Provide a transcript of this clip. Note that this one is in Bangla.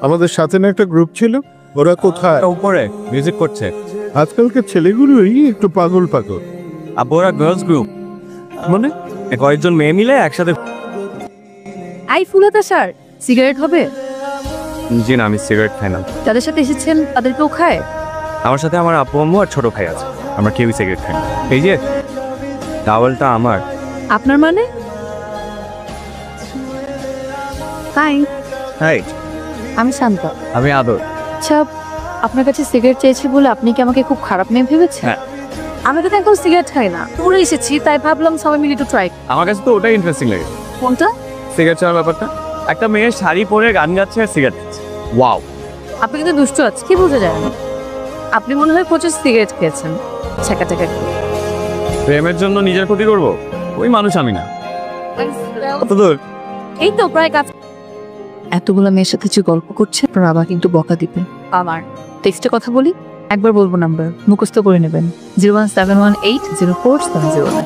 আমাদের সাথে না একটা গ্রুপ ছিল, ওরা কোথায়? উপরে মিউজিক করছে। আজকালকার ছেলেগুলোই একটু পাগল পাগল। আব্বু ওরা গার্লস গ্রুপ, মানে কয়েকজন মেয়ে মিলে একসাথে। আই ফুলাতা স্যার, সিগারেট হবে? জি না, আমি সিগারেট খাই না। যাদের সাথে এসেছেন তাদের কেউ খায়? আমার সাথে আমার আব্বু আম্মু আর ছোট ভাই আছে, আমরা কেউই সিগারেট খাই না। এই যে টাওয়ালটা আমার। আপনার মানে? হাই, হাই, আমি শান্ত। আমি আদর। আচ্ছা, আপনার কাছে সিগারেট চেয়েছি বলে আপনি কি আমাকে খুব খারাপ মেয়ে ভেবেছেন? হ্যাঁ। আমি তো একদম সিগারেট খাই না, পরে এসেছি তাই ভাবলাম সবাই মিলে একটু ট্রাই। আমার কাছে তো ওটাই ইন্টারেস্টিং লাগে। কোনটা? সিগারেট ছাড়ার ব্যাপারটা। একটা মেয়ের শাড়ি পরে গান গাচ্ছে আর সিগারেট খাচ্ছে। ওয়াও। আপনি কিন্তু দুষ্ট আছে, কি বোঝা যায় না? আপনি মনে হয় প্রচুর সিগারেট খেয়েছেন। ছেঁকা টেকা। প্রেমের জন্য নিজের ক্ষতি করব, ওই মানুষ আমি না। কত দূর? এই তো প্রায় কাজ। এতগুলো মেয়ের সাথে যে গল্প করছে, আপনার বাবা কিন্তু বকা দিবে। আমার টেক্সটে কথা বলি, একবার বলবো নাম্বার মুখস্থ করে নেবেন, 017180470।